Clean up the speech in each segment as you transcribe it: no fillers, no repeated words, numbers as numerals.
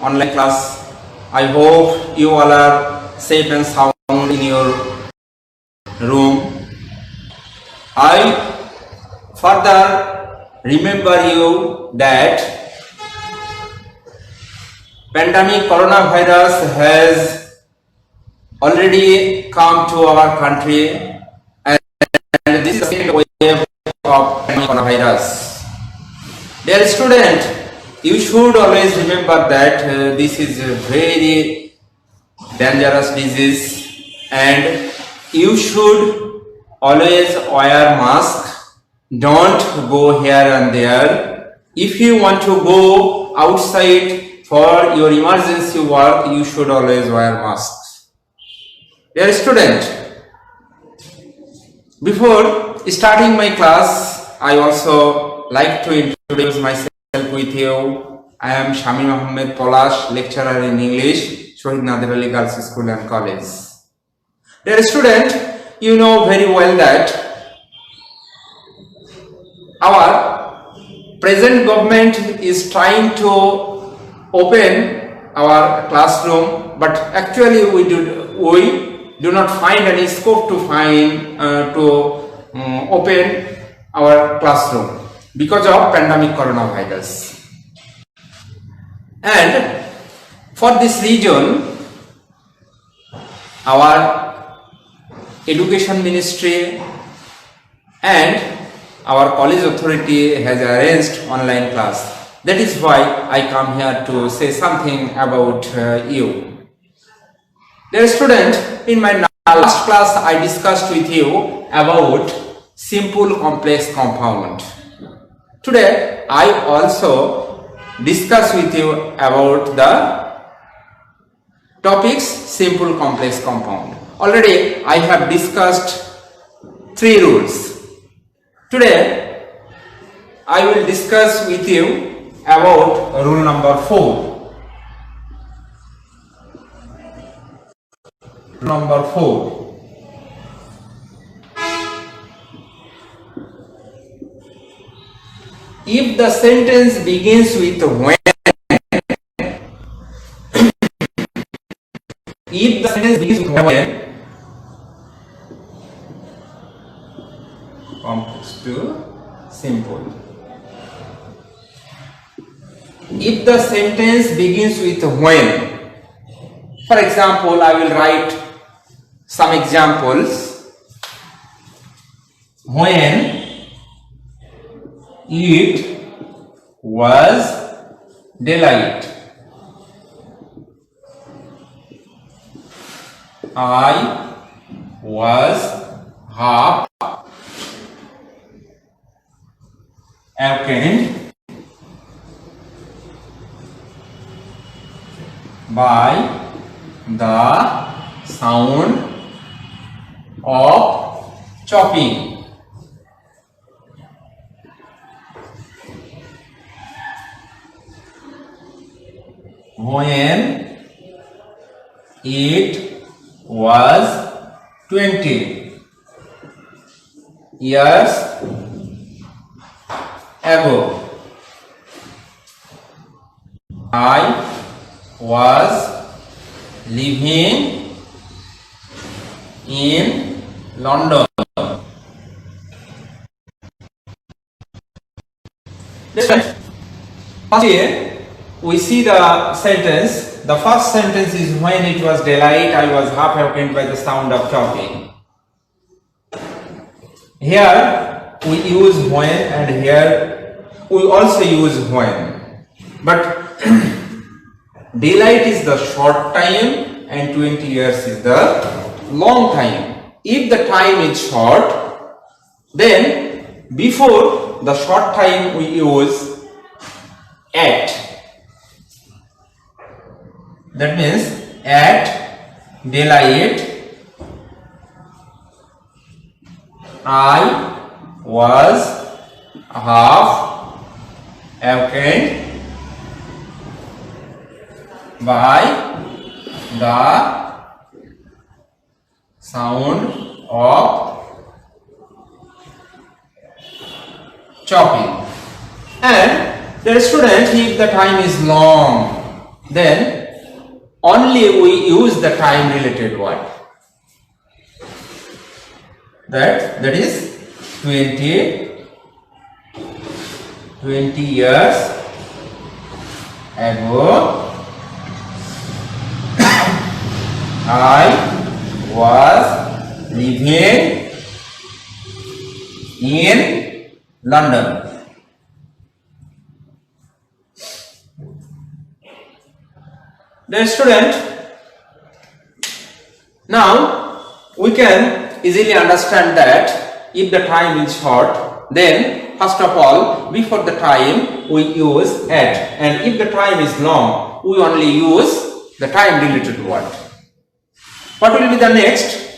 online class. I hope you all are safe and sound in your room. I further remember you that pandemic coronavirus has already come to our country, and this is the second wave of coronavirus. Dear student, you should always remember that this is a very dangerous disease, and you should always wear mask. Don't go here and there. If you want to go outside for your emergency work, you should always wear masks. Dear student, before starting my class, I also like to introduce myself with you. I am Shamim Ahmed, lecturer in English, Shahid Nader Girls School and College. Dear student, you know very well that our present government is trying to open our classroom, but actually we do not find any scope to open our classroom because of pandemic coronavirus. And for this reason, our education ministry and our college authority has arranged online class. That is why I come here to say something about you. Dear student, in my last class I discussed with you about simple complex compound. Today I also discuss with you about the topics simple complex compound. Already I have discussed 3 rules. Today I will discuss with you about rule number 4. Number 4. If the sentence begins with when, if the sentence begins with when, complex to simple. If the sentence begins with when, for example, I will write some examples. When it was daylight, I was half awakened by the sound of chopping. When it was 20 years ago, I was living in London. Here we see the sentence. The first sentence is when it was daylight, I was half awakened by the sound of chopping. Here we use when, and here we also use when. But daylight is the short time and 20 years is the long time. If the time is short, then before the short time we use at. That means at daylight I was half awakened by the sound of chopping. And the student, if the time is long, then only we use the time related word. That is 20 years ago I was living in London. Dear student, now we can easily understand that if the time is short, then first of all, before the time we use at, and if the time is long, we only use the time related word. What will be the next?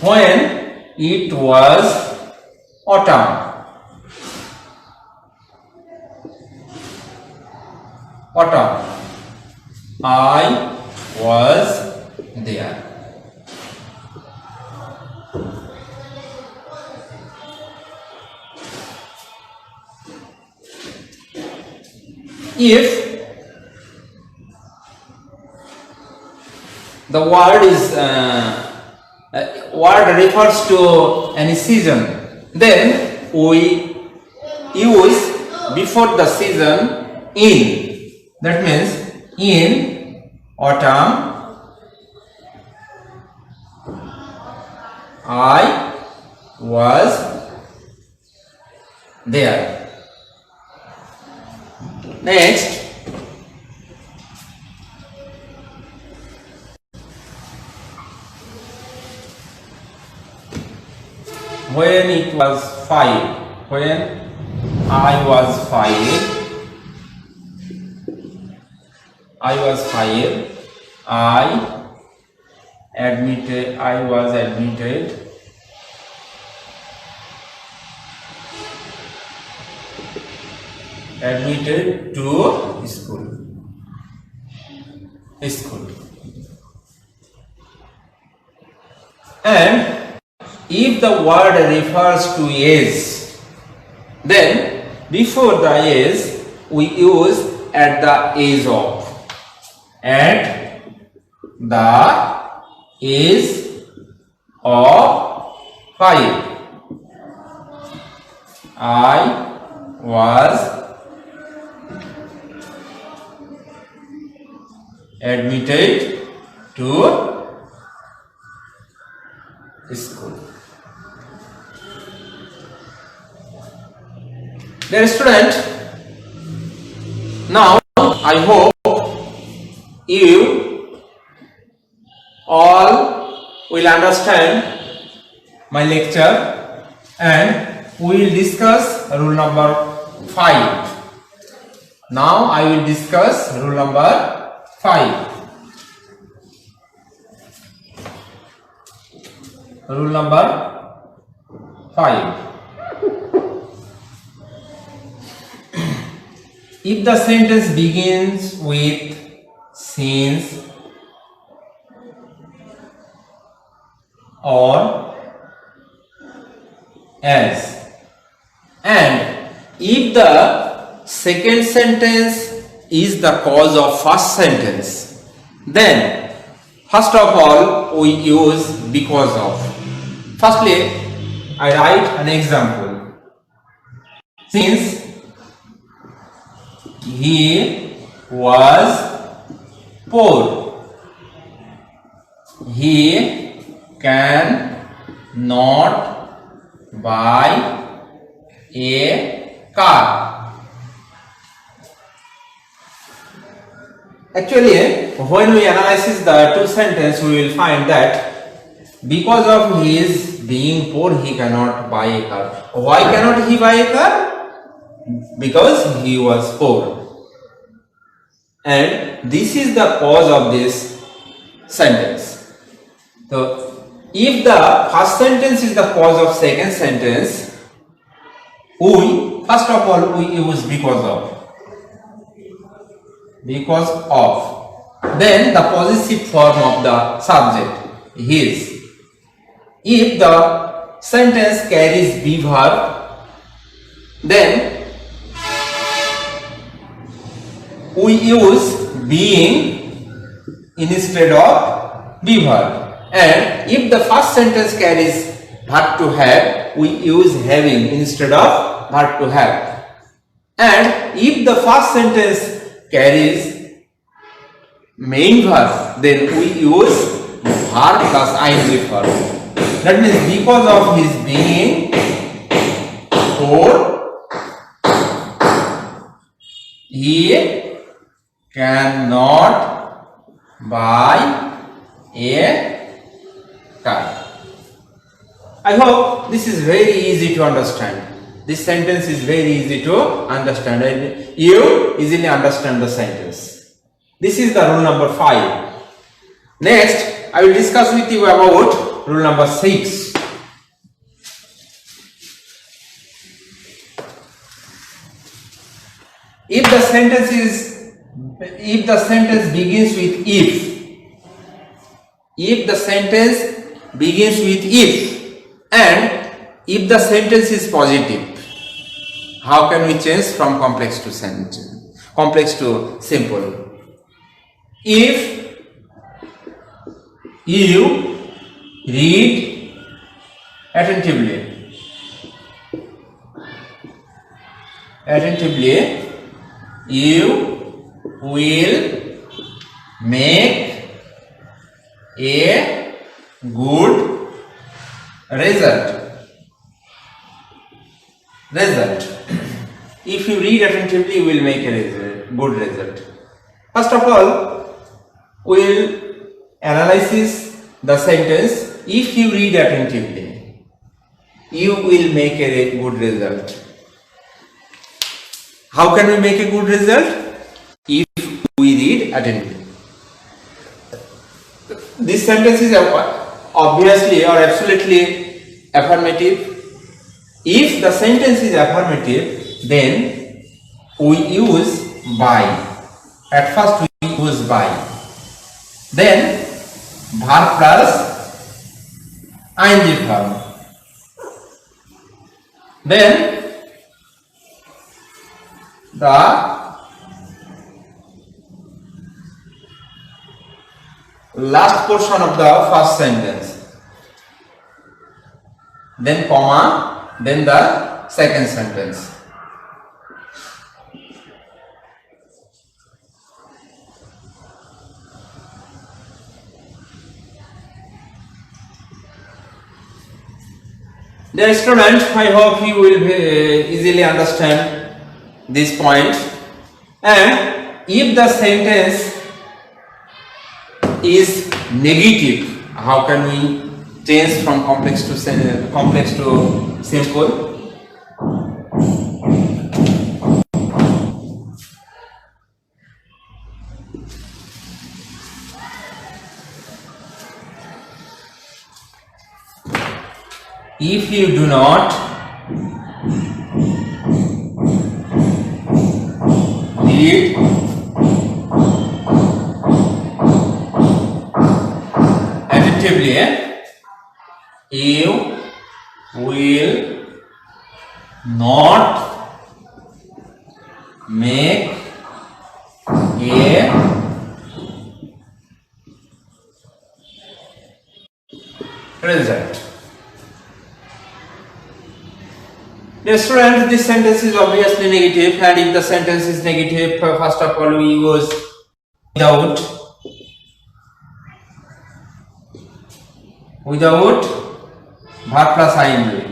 When it was autumn. I was there. If the word is word refers to any season, then we use before the season in. That means in autumn I was there. Next, when it was 5, when I was 5, I was admitted to school. And if the word refers to age, then before the age we use at the age of. At the age of 5, I was admitted to school. Dear student, now I hope you all will understand my lecture, and we will discuss rule number 5. Now I will discuss rule number 5. Rule number 5. If the sentence begins with since or as, and if the second sentence is the cause of first sentence, then first of all we use because of. Firstly, I write an example. Since he was poor, he can not buy a car. Actually, when we analyze the two sentences, we will find that because of his being poor, he cannot buy a car. Why cannot he buy a car? Because he was poor. And this is the cause of this sentence. So, if the first sentence is the cause of second sentence, we first of all we use because of. Then the possessive form of the subject, his. If the sentence carries be verb, then we use being instead of be verb. And if the first sentence carries verb to have, we use having instead of verb to have. And if the first sentence carries main verb, then we use verb plus ing verb. That means because of his being poor, he cannot buy a car. I hope this is very easy to understand. This sentence is very easy to understand and you easily understand the sentence. This is the rule number 5. Next, I will discuss with you about rule number 6. If the sentence begins with if the sentence begins with if, and if the sentence is positive, how can we change from complex to simple? If you read attentively, you will make a good result. If you read attentively, you will make a good result. First of all, we will analyze the sentence. If you read attentively, you will make a good result. How can we make a good result? If we read attentively. This sentence is obviously or absolutely affirmative. If the sentence is affirmative, then we use by. At first we use by. Then verb plus ing verb. Then the last portion of the first sentence. Then comma, then the second sentence. Dear student, I hope you will easily understand this point. And if the sentence is negative, how can we change from complex to simple? If you do not read attentively, you will not make a result. Dear student, this sentence is obviously negative, and if the sentence is negative, first of all we use without verb plus ing.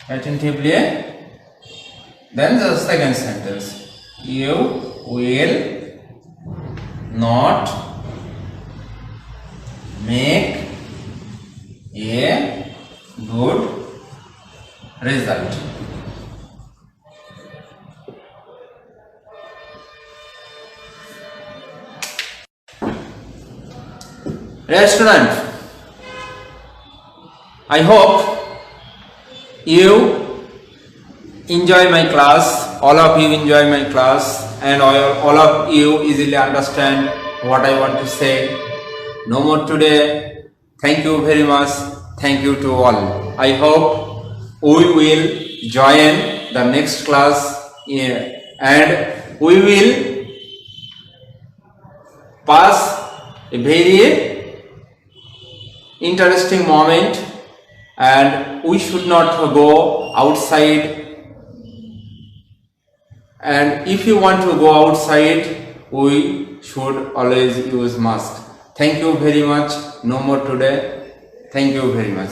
Attentively, then the second sentence. You will not make a good result. Dear student, I hope you enjoy my class, all of you enjoy my class, and all of you easily understand what I want to say. No more today. Thank you very much. Thank you to all. I hope we will join the next class and we will pass a very interesting moment, and we should not go outside, and if you want to go outside we should always use mask. Thank you very much. No more today. Thank you very much.